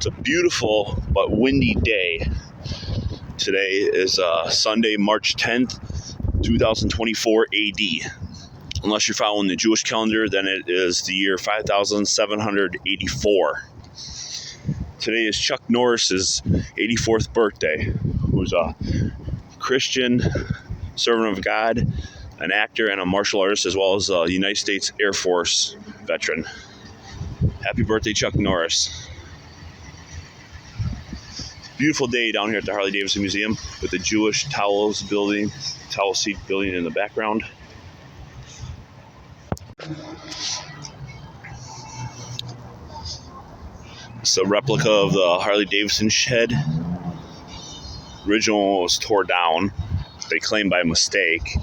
It's a beautiful but windy day. Today is Sunday, March 10th, 2024 AD. Unless you're following the Jewish calendar, then it is the year 5784. Today is Chuck Norris's 84th birthday, who's a Christian, servant of God, an actor, and a martial artist, as well as a United States Air Force veteran. Happy birthday, Chuck Norris. Beautiful day down here at the Harley Davidson Museum with the Jewish towel seat building in the background. It's a replica of the Harley Davidson shed. Original one was tore down, they claim by mistake.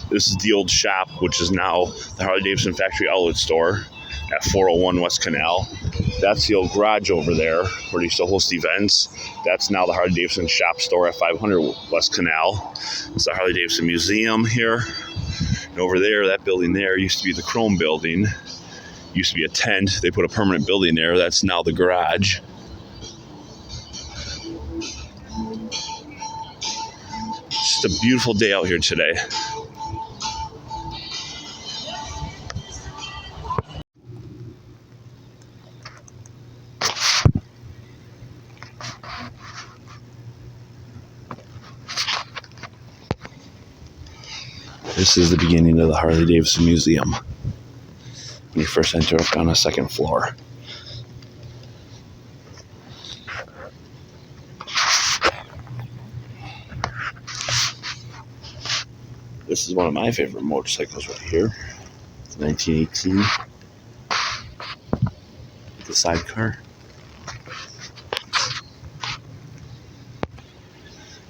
This is the old shop, which is now the Harley Davidson Factory Outlet Store at 401 West Canal. That's the old garage over there where they used to host events. That's now the Harley Davidson shop store at 500 West Canal. It's the Harley Davidson Museum here. And over there, that building there used to be the Chrome building. Used to be a tent. They put a permanent building there. That's now the garage. Just a beautiful day out here today. This is the beginning of the Harley Davidson Museum. When you first enter up on the second floor. This is one of my favorite motorcycles right here. It's 1918. The sidecar.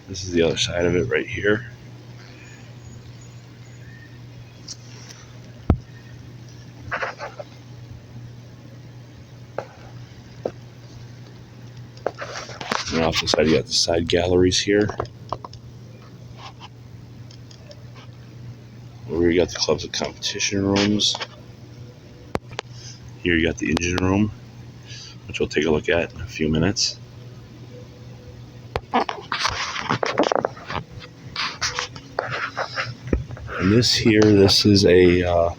This is the other side of it right here. And off the side, you got the side galleries here. Over here, you got the clubs of competition rooms. Here, you got the engine room, which we'll take a look at in a few minutes. And this is a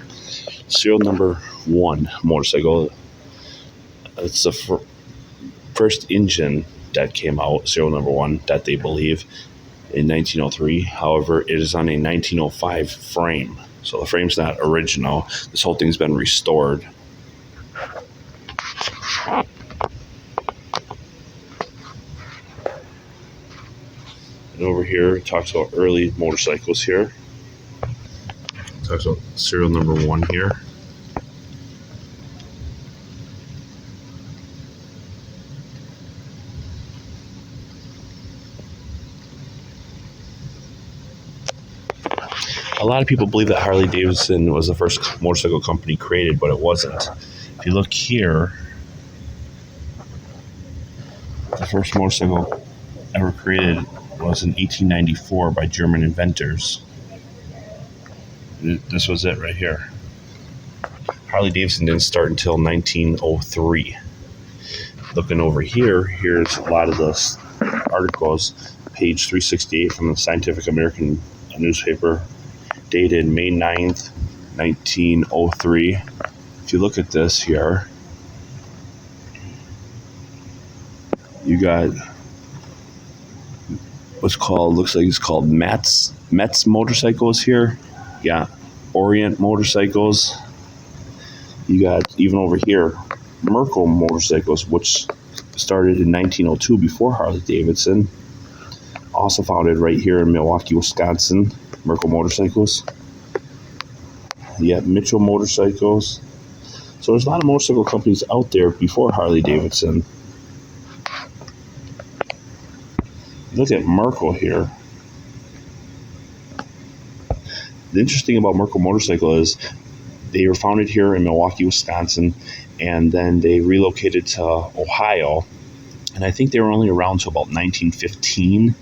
serial number 1 motorcycle. It's the first engine that came out, serial number 1, that they believe, in 1903. However, it is on a 1905 frame. So the frame's not original. This whole thing's been restored. And over here, it talks about early motorcycles here. It talks about serial number 1 here. A lot of people believe that Harley Davidson was the first motorcycle company created, but it wasn't. If you look here, the first motorcycle ever created was in 1894 by German inventors. This was it right here. Harley Davidson didn't start until 1903. Looking over here, here's a lot of the articles, page 368 from the Scientific American newspaper, dated May 9th, 1903. If you look at this here, you got looks like it's called Metz motorcycles here. Yeah, Orient motorcycles. You got, even over here, Merkel motorcycles, which started in 1902 before Harley Davidson. Also founded right here in Milwaukee, Wisconsin. Merkel motorcycles. You got Mitchell motorcycles. So there's a lot of motorcycle companies out there before Harley Davidson. Look at Merkel here. The interesting about Merkel motorcycle is they were founded here in Milwaukee, Wisconsin, and then they relocated to Ohio. And I think they were only around till about 1915.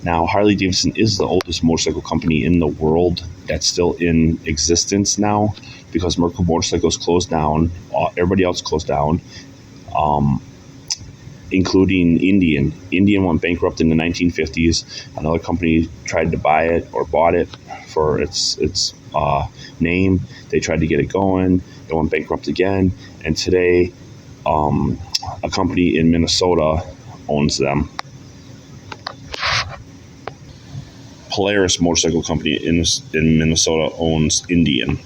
Now, Harley Davidson is the oldest motorcycle company in the world that's still in existence now, because Merkel Motorcycles closed down. Everybody else closed down, including Indian. Indian went bankrupt in the 1950s. Another company tried to buy it or bought it for its name. They tried to get it going. It went bankrupt again. And today, a company in Minnesota owns them. Polaris Motorcycle Company in Minnesota owns Indian.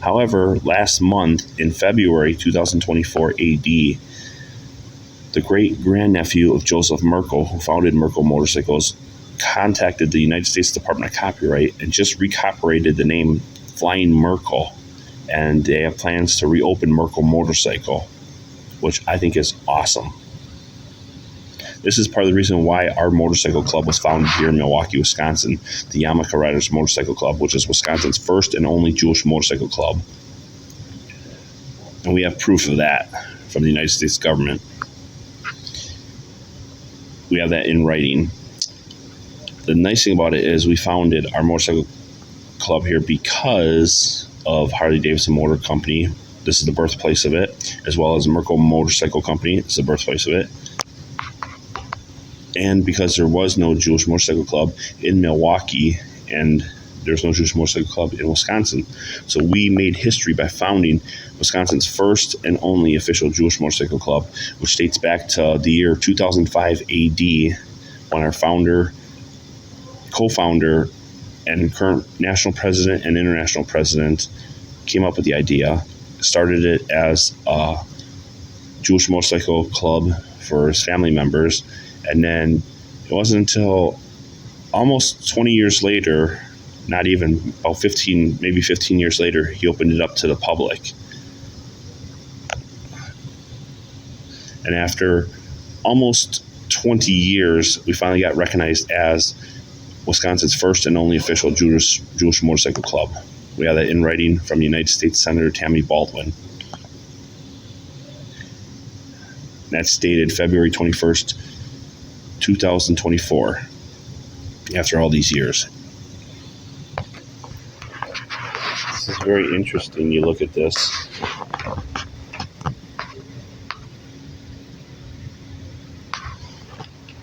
However, last month, in February 2024 AD, the great-grandnephew of Joseph Merkel, who founded Merkel Motorcycles, contacted the United States Department of Copyright and just recopyrighted the name Flying Merkel. And they have plans to reopen Merkel Motorcycle, which I think is awesome. This is part of the reason why our motorcycle club was founded here in Milwaukee, Wisconsin, the Yarmulka Riders Motorcycle Club, which is Wisconsin's first and only Jewish motorcycle club. And we have proof of that from the United States government. We have that in writing. The nice thing about it is we founded our motorcycle club here because of Harley Davidson Motor Company. This is the birthplace of it, as well as Merkel Motorcycle Company. It's the birthplace of it. And because there was no Jewish motorcycle club in Milwaukee, and there's no Jewish motorcycle club in Wisconsin. So we made history by founding Wisconsin's first and only official Jewish motorcycle club, which dates back to the year 2005 AD, when our founder, co-founder, and current national president and international president came up with the idea, started it as a Jewish motorcycle club for his family members. And then it wasn't until almost 20 years later, not even about 15 years later, he opened it up to the public. And after almost 20 years, we finally got recognized as Wisconsin's first and only official Jewish motorcycle club. We have that in writing from United States Senator Tammy Baldwin. That's dated February 21st, 2024, after all these years. This is very interesting. You look at this.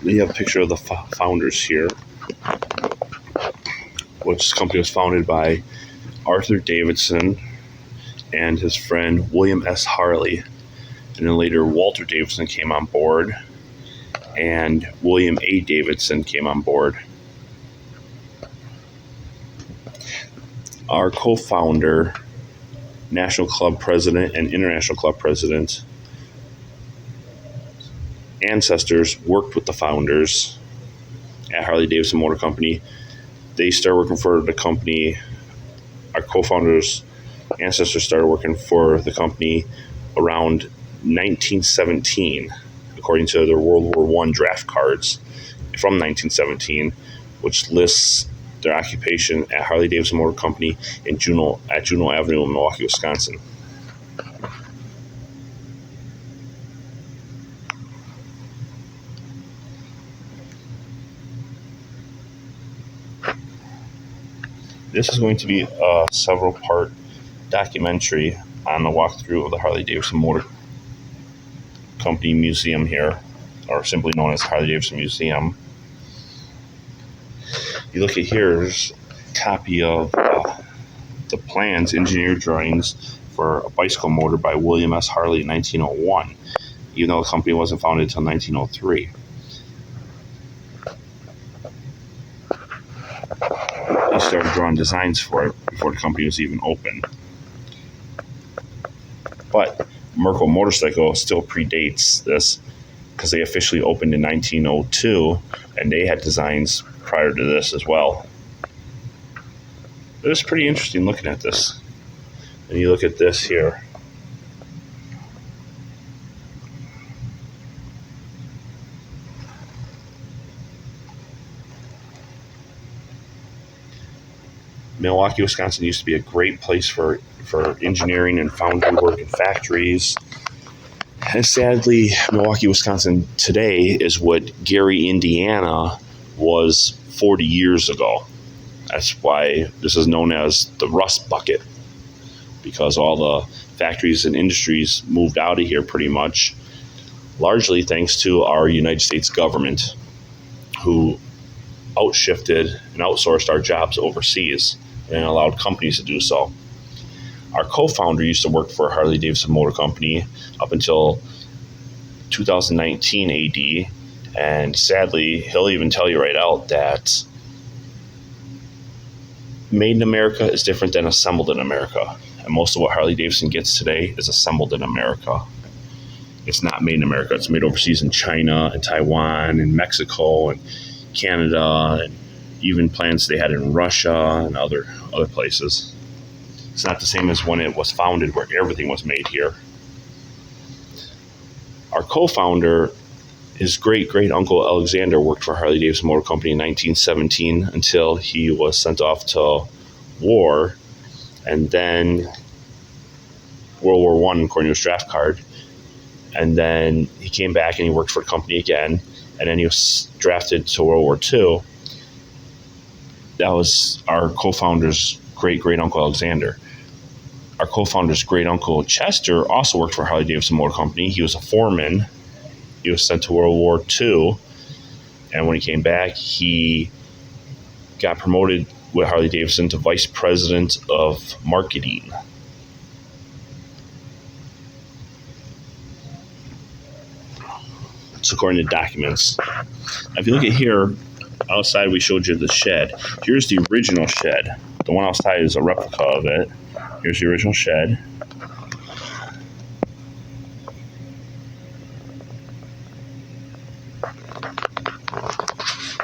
You have a picture of the founders here, which company was founded by Arthur Davidson and his friend William S. Harley. And then later Walter Davidson came on board, and William A. Davidson came on board. Our co-founder, national club president and international club president, ancestors worked with the founders at Harley Davidson Motor Company. They started working for the company. Our co-founders' ancestors started working for the company around 1917, according to their World War I draft cards from 1917, which lists their occupation at Harley Davidson Motor Company at Juneau Avenue in Milwaukee, Wisconsin. This is going to be a several-part documentary on the walkthrough of the Harley Davidson Motor Company Museum here, or simply known as Harley Davidson Museum. You look at here, there's a copy of the plans, engineer drawings for a bicycle motor by William S. Harley in 1901, even though the company wasn't founded until 1903. He started drawing designs for it before the company was even open. But Merkel Motorcycle still predates this, because they officially opened in 1902, and they had designs prior to this as well. It was pretty interesting looking at this. And you look at this here. Milwaukee, Wisconsin used to be a great place for engineering and foundry work and factories. And sadly, Milwaukee, Wisconsin today is what Gary, Indiana was 40 years ago. That's why this is known as the Rust Bucket, because all the factories and industries moved out of here pretty much, largely thanks to our United States government, who outshifted and outsourced our jobs overseas and allowed companies to do so. Our co-founder used to work for Harley Davidson Motor Company up until 2019 AD, and sadly, he'll even tell you right out that made in America is different than assembled in America. And most of what Harley Davidson gets today is assembled in America. It's not made in America. It's made overseas in China and Taiwan and Mexico and Canada, and even plants they had in Russia and other places. It's not the same as when it was founded, where everything was made here. Our co-founder, his great-great-uncle Alexander, worked for Harley Davidson Motor Company in 1917 until he was sent off to war, and then World War I, according to his draft card. And then he came back and he worked for the company again, and then he was drafted to World War II. That was our co-founder's great-great-uncle Alexander. Our co-founder's great-uncle Chester also worked for Harley Davidson Motor Company. He was a foreman. He was sent to World War II, and when he came back, he got promoted with Harley Davidson to vice president of marketing. It's according to documents. Now, if you look at here, outside we showed you the shed. Here's the original shed. The one outside is a replica of it. Here's the original shed.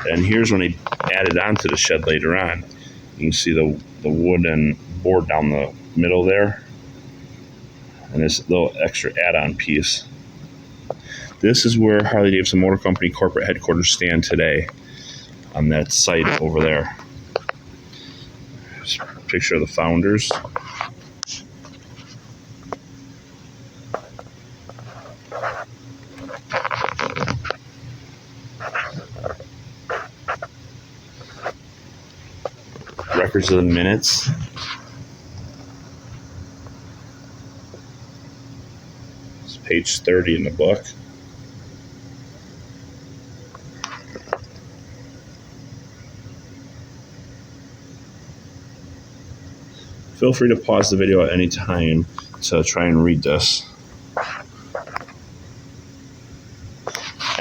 And here's when they added on to the shed later on. You can see the wooden board down the middle there, and this little extra add-on piece. This is where Harley Davidson Motor Company corporate headquarters stand today, on that site over there. Just a picture of the founders. Records of the minutes. It's page 30 in the book. Feel free to pause the video at any time to try and read this.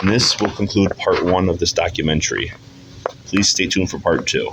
And this will conclude part 1 of this documentary. Please stay tuned for part 2.